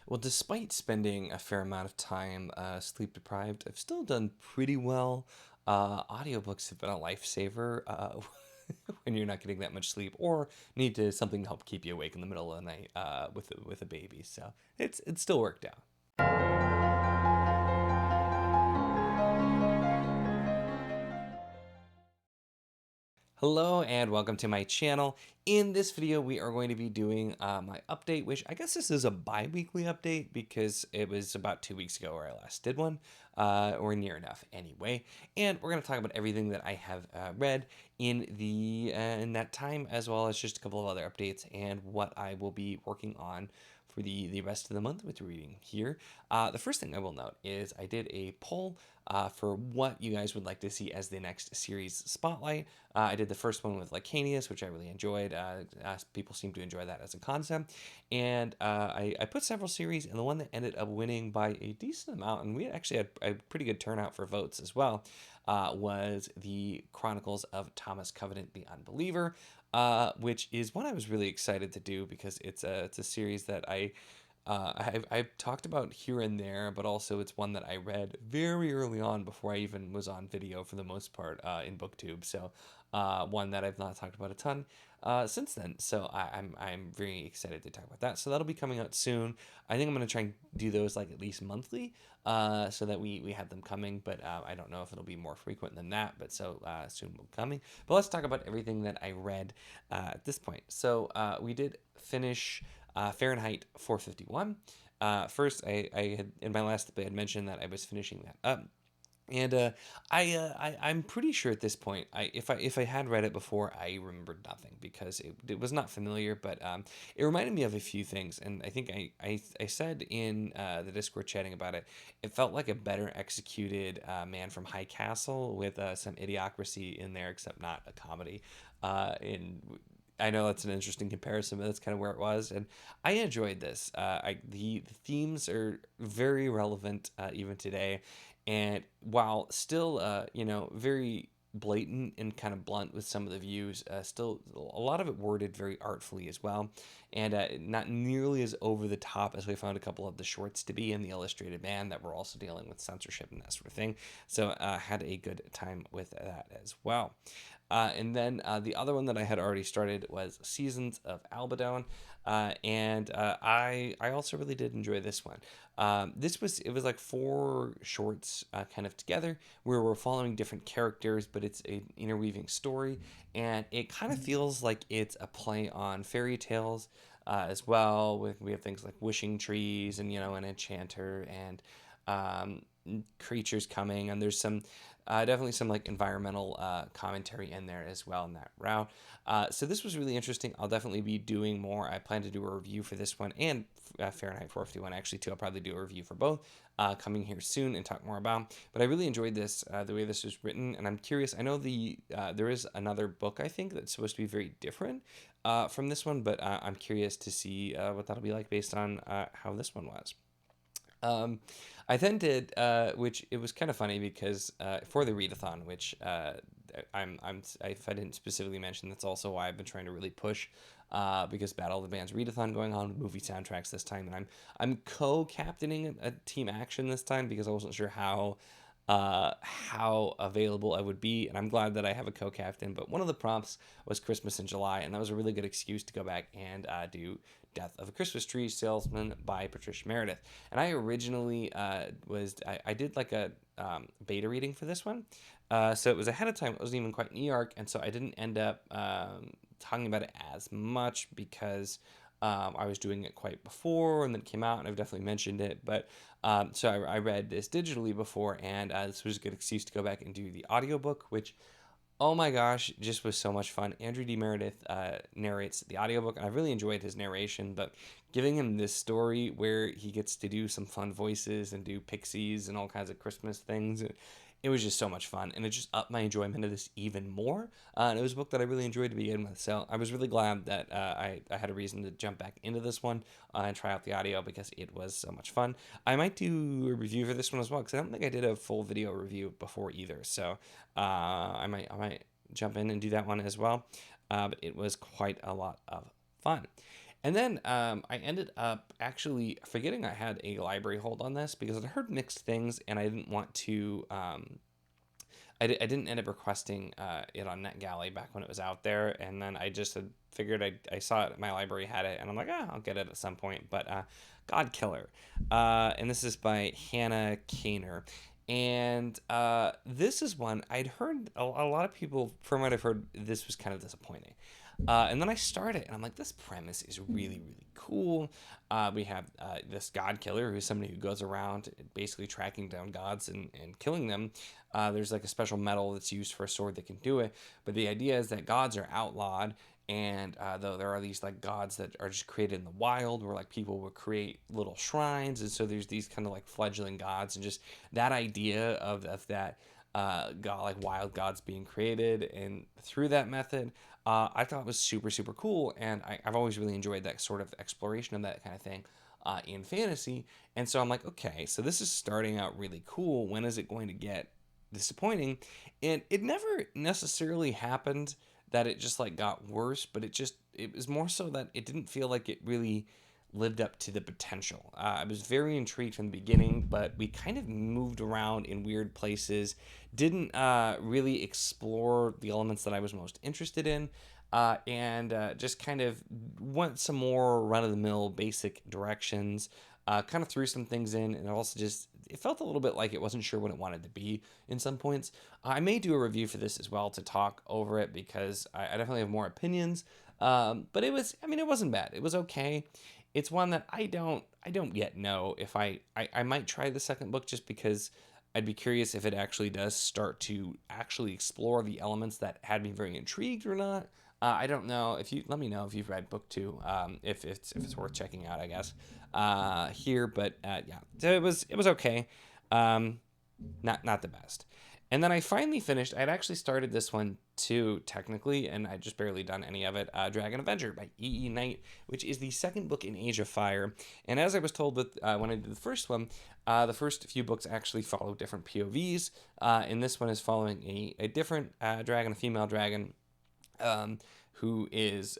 Well, despite spending a fair amount of time sleep deprived, I've still done pretty well. Audiobooks have been a lifesaver when you're not getting that much sleep or need to something to help keep you awake in the middle of the night with a baby. So it's still worked out. Hello and welcome to my channel. In this video, we are going to be doing my update, which I guess this is a bi-weekly update because it was about 2 weeks ago where I last did one, or near enough anyway. And we're going to talk about everything that I have read in that time, as well as just a couple of other updates and what I will be working on for the rest of the month with reading here. The first thing I will note is I did a poll for what you guys would like to see as the next series spotlight. I did the first one with Lacanius, which I really enjoyed. People seem to enjoy that as a concept. And I put several series, and the one that ended up winning by a decent amount, and we actually had a pretty good turnout for votes as well, was the Chronicles of Thomas Covenant the Unbeliever, which is one I was really excited to do because it's a series that I've talked about here and there, but also it's one that I read very early on before I even was on video for the most part in BookTube. So one that I've not talked about a ton since then. So I'm very excited to talk about that. So that'll be coming out soon. I think I'm going to try and do those at least monthly so that we have them coming. But I don't know if it'll be more frequent than that. But so soon will coming. But let's talk about everything that I read at this point. So we did finish Fahrenheit 451. First, I had in my last debate, I had mentioned that I was finishing that up. And I'm pretty sure at this point, if I had read it before, I remembered nothing because it was not familiar, but it reminded me of a few things. And I think I said in the Discord chatting about it, it felt like a better executed Man from High Castle with some idiocracy in there, except not a comedy. In I know that's an interesting comparison, but that's kind of where it was, and I enjoyed this. The themes are very relevant even today, and while still very blatant and kind of blunt with some of the views, still a lot of it worded very artfully as well, and not nearly as over the top as we found a couple of the shorts to be in the Illustrated Man that were also dealing with censorship and that sort of thing. So had a good time with that as well. And then the other one that I had already started was Seasons of Albion, and I also really did enjoy this one. It was like four shorts kind of together where we're following different characters, but it's an interweaving story, and it kind of feels like it's a play on fairy tales as well. We have things like wishing trees and an enchanter and creatures coming, and there's some definitely some environmental commentary in there as well in that route. So this was really interesting. I'll definitely be doing more. I plan to do a review for this one and Fahrenheit 451 actually too. I'll probably do a review for both coming here soon and talk more about. But I really enjoyed this, the way this was written, and I'm curious. I know there is another book I think that's supposed to be very different from this one, but I'm curious to see what that'll be like based on how this one was. I then did, which it was kind of funny because for the readathon, which if I didn't specifically mention, that's also why I've been trying to really push because Battle of the Bands readathon going on with movie soundtracks this time, and I'm co-captaining a team action this time because I wasn't sure how available I would be, and I'm glad that I have a co-captain. But one of the prompts was Christmas in July, and that was a really good excuse to go back and do Death of a Christmas Tree Salesman by Patricia Meredith. And I originally I did like a beta reading for this one, so it was ahead of time. It wasn't even quite New York, and so I didn't end up talking about it as much because I was doing it quite before, and then it came out, and I've definitely mentioned it. But so I read this digitally before, and this was a good excuse to go back and do the audiobook, which, oh my gosh, just was so much fun. Andrew D. Meredith narrates the audiobook, and I really enjoyed his narration, but giving him this story where he gets to do some fun voices and do pixies and all kinds of Christmas things, it was just so much fun, and it just upped my enjoyment of this even more. And it was a book that I really enjoyed to begin with, so I was really glad that I had a reason to jump back into this one and try out the audio because it was so much fun. I might do a review for this one as well because I don't think I did a full video review before either, so I might jump in and do that one as well. But it was quite a lot of fun. And then I ended up actually forgetting I had a library hold on this because I heard mixed things and I didn't want to. I didn't end up requesting it on NetGalley back when it was out there, and then I just had figured I saw it, my library had it, and I'm like, I'll get it at some point. But God Killer, and this is by Hannah Kaner. And this is one I'd heard a lot of people, from what I've heard, this was kind of disappointing. And then I started, and I'm like, this premise is really, really cool. We have this god killer who's somebody who goes around basically tracking down gods and killing them. There's like a special metal that's used for a sword that can do it. But the idea is that gods are outlawed, and though there are these like gods that are just created in the wild, where like people would create little shrines, and so there's these kind of like fledgling gods, and just that idea of that god, like wild gods being created, and through that method, I thought it was super, super cool, and I've always really enjoyed that sort of exploration of that kind of thing in fantasy. And so I'm like, okay, so this is starting out really cool. When is it going to get disappointing? And it never necessarily happened that it just like got worse, but it was more so that it didn't feel like it really lived up to the potential. I was very intrigued from the beginning, but we kind of moved around in weird places, didn't really explore the elements that I was most interested in, and just kind of went some more run-of-the-mill basic directions, kind of threw some things in, and also just, it felt a little bit like it wasn't sure what it wanted to be in some points. I may do a review for this as well to talk over it, because I definitely have more opinions, but it was, I mean, it wasn't bad. It was okay. It's one that I don't yet know if I might try the second book, just because I'd be curious if it actually does start to actually explore the elements that had me very intrigued or not. I don't know. If you let me know if you've read book 2, if it's worth checking out, I guess. Here, but yeah, so it was okay. Not the best. And then I finally finished. I'd actually started this one too, technically, and I'd just barely done any of it. Dragon Avenger by E.E. Knight, which is the second book in Age of Fire. And as I was told with when I did the first one, the first few books actually follow different POVs. And this one is following a different dragon, a female dragon, who is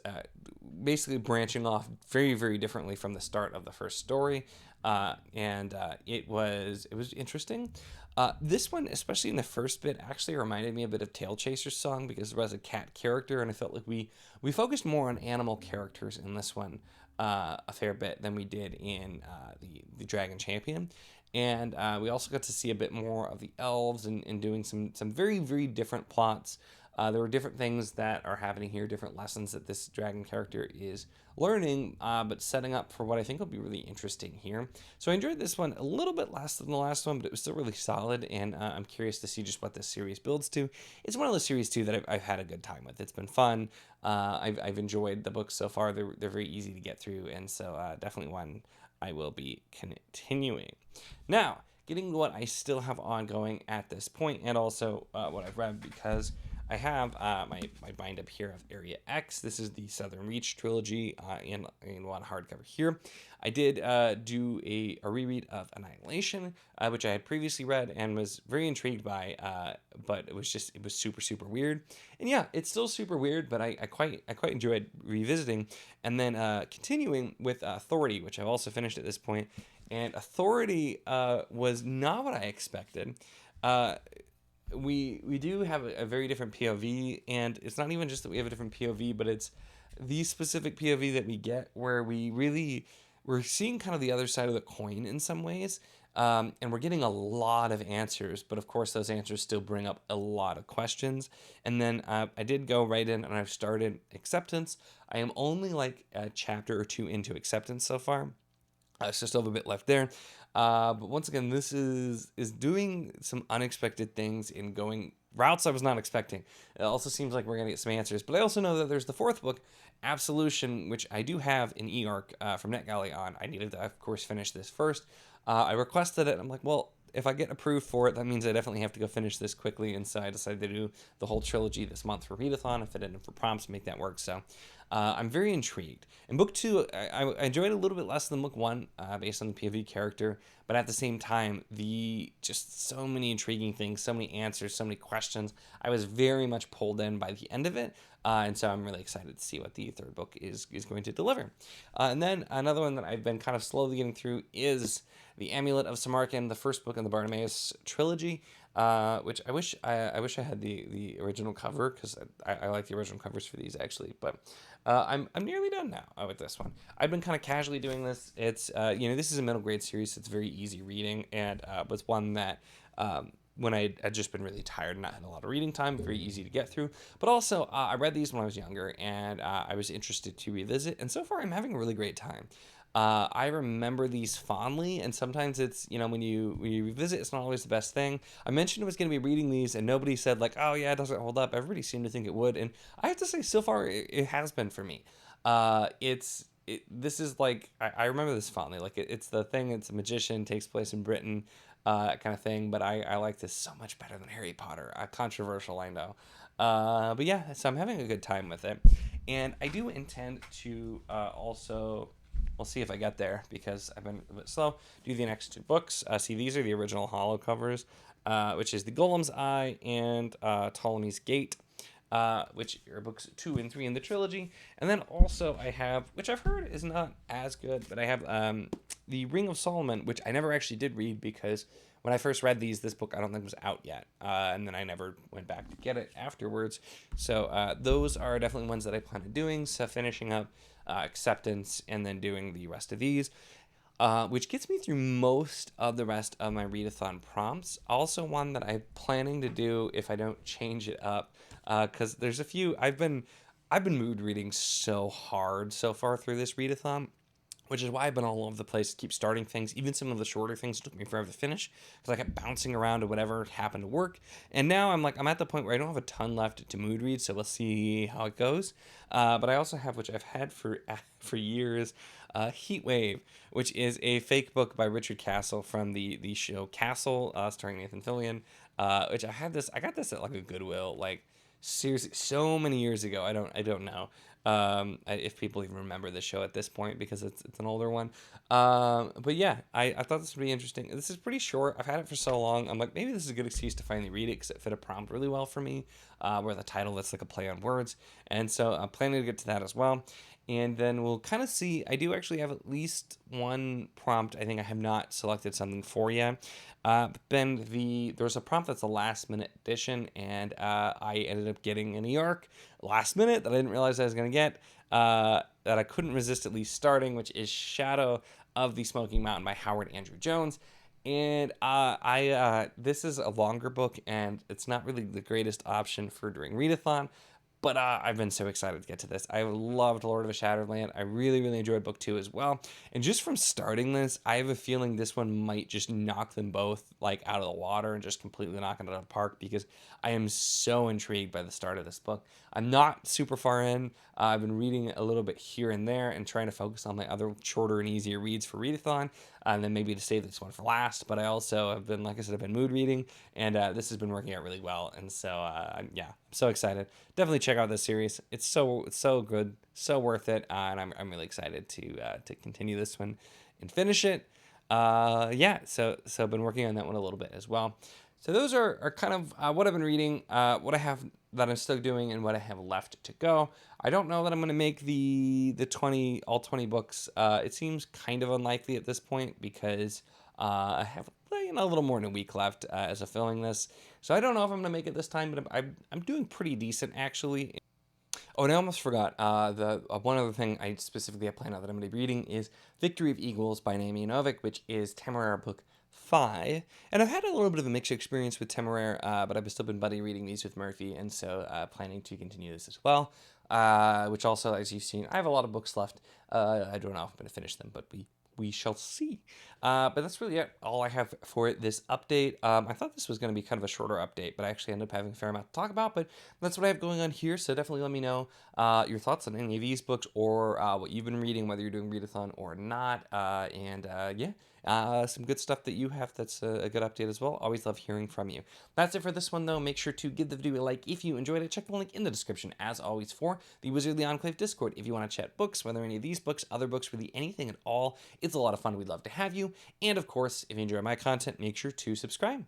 basically branching off very, very differently from the start of the first story. And it was interesting. This one, especially in the first bit, actually reminded me a bit of Tail Chaser's Song, because there was a cat character, and I felt like we focused more on animal characters in this one a fair bit than we did in the Dragon Champion. And we also got to see a bit more of the elves and doing some very, very different plots. There were different things that are happening here, different lessons that this dragon character is learning, but setting up for what I think will be really interesting here. So I enjoyed this one a little bit less than the last one, but it was still really solid, and I'm curious to see just what this series builds to. It's one of those series, too, that I've had a good time with. It's been fun. I've enjoyed the books so far. They're very easy to get through, and so definitely one I will be continuing. Now, getting to what I still have ongoing at this point, and also what I've read, because I have my bind up here of Area X. This is the Southern Reach trilogy in one hardcover here. I did do a reread of Annihilation, which I had previously read and was very intrigued by, but it was super, super weird. And yeah, it's still super weird, but I quite enjoyed revisiting. And then continuing with Authority, which I've also finished at this point. And Authority was not what I expected. We do have a very different POV, and it's not even just that we have a different POV, but it's the specific POV that we get where we're seeing kind of the other side of the coin in some ways, and we're getting a lot of answers, but of course those answers still bring up a lot of questions. And then I did go right in and I've started Acceptance. I am only like a chapter or 2 into Acceptance so far. So still have a bit left there. But once again, this is doing some unexpected things in going routes I was not expecting. It also seems like we're going to get some answers. But I also know that there's the 4th book, Absolution, which I do have an e-arc from NetGalley on. I needed to, of course, finish this first. I requested it. I'm like, well, if I get approved for it, that means I definitely have to go finish this quickly. And so I decided to do the whole trilogy this month for readathon. I fit it in for prompts to make that work. So I'm very intrigued. In book 2, I enjoyed it a little bit less than book 1, based on the POV character, but at the same time, the just so many intriguing things, so many answers, so many questions. I was very much pulled in by the end of it, and so I'm really excited to see what the third book is going to deliver. And then another one that I've been kind of slowly getting through is The Amulet of Samarkand, the first book in the Bartimaeus trilogy, which I wish I had the original cover, because I like the original covers for these actually. But I'm nearly done now with this one. I've been kind of casually doing this. It's this is a middle grade series, so it's very easy reading, and was one that when I had just been really tired and not had a lot of reading time, very easy to get through. But also, I read these when I was younger, and I was interested to revisit, and so far I'm having a really great time. I remember these fondly, and sometimes it's, when you revisit, it's not always the best thing. I mentioned I was going to be reading these, and nobody said, like, oh yeah, it doesn't hold up. Everybody seemed to think it would, and I have to say, so far, it has been for me. This is like, I remember this fondly. Like, it's the thing, it's a magician, takes place in Britain, kind of thing, but I like this so much better than Harry Potter. Controversial, I know. But yeah, so I'm having a good time with it. And I do intend to also, we'll see if I get there because I've been a bit slow, do the next 2 books. See, these are the original holo covers, which is The Golem's Eye and Ptolemy's Gate, which are books 2 and 3 in the trilogy. And then also I have, which I've heard is not as good, but I have The Ring of Solomon, which I never actually did read because when I first read this book I don't think was out yet, and then I never went back to get it afterwards. So those are definitely ones that I plan on doing, so finishing up Acceptance and then doing the rest of these. Which gets me through most of the rest of my readathon prompts. Also one that I'm planning to do if I don't change it up, because there's a few I've been mood reading so hard so far through this readathon, which is why I've been all over the place, keep starting things. Even some of the shorter things took me forever to finish because I kept bouncing around to whatever happened to work. And now I'm at the point where I don't have a ton left to mood read, so we'll see how it goes. But I also have, which I've had for years, Heat Wave, which is a fake book by Richard Castle from the show Castle, starring Nathan Fillion. Which I got this at like a Goodwill, like seriously so many years ago. I don't know if people even remember the show at this point because it's an older one. But yeah, I thought this would be interesting. This is pretty short. I've had it for so long. I'm like, maybe this is a good excuse to finally read it because it fit a prompt really well for me, where the title that's like a play on words. And so I'm planning to get to that as well. And then we'll kind of see. I do actually have at least one prompt I think I have not selected something for yet. Then there's a prompt that's a last minute addition, and I ended up getting an e-arc last minute that I didn't realize I was going to get, that I couldn't resist at least starting, which is Shadow of the Smoking Mountain by Howard Andrew Jones. And this is a longer book, and it's not really the greatest option for during readathon. But I've been so excited to get to this. I loved Lord of the Shattered Land. I really, really enjoyed book 2 as well. And just from starting this, I have a feeling this one might just knock them both like out of the water and just completely knock it out of the park because I am so intrigued by the start of this book. I'm not super far in. I've been reading a little bit here and there and trying to focus on my other shorter and easier reads for readathon, and then maybe to save this one for last. But I also have been, like I said, I've been mood reading, and this has been working out really well. And so, yeah, I'm so excited. Definitely check out this series. It's so good, so worth it, and I'm really excited to continue this one and finish it. Yeah, so I've been working on that one a little bit as well. So those are kind of what I've been reading, what I have that I'm still doing, and what I have left to go. I don't know that I'm going to make the 20 books. It seems kind of unlikely at this point because I have a little more than a week left as of filming this. So I don't know if I'm going to make it this time, but I'm doing pretty decent actually. Oh, and I almost forgot. The one other thing I specifically have planned out that I'm going to be reading is Victory of Eagles by Naomi Novik, which is Temeraire book 5. And I've had a little bit of a mixed experience with Temeraire, but I've still been buddy reading these with Murphy, and so planning to continue this as well. Which also, as you've seen, I have a lot of books left. I don't know if I'm going to finish them, but we shall see. But that's really all I have for this update. I thought this was going to be kind of a shorter update, but I actually ended up having a fair amount to talk about. But that's what I have going on here. So definitely let me know your thoughts on any of these books or what you've been reading, whether you're doing readathon or not. Yeah. Some good stuff that you have that's a good update as well. Always love hearing from you. That's it for this one, though. Make sure to give the video a like if you enjoyed it. Check the link in the description, as always, for the Wizardly Enclave Discord. If you want to chat books, whether any of these books, other books, really anything at all, it's a lot of fun. We'd love to have you. And of course, if you enjoy my content, make sure to subscribe.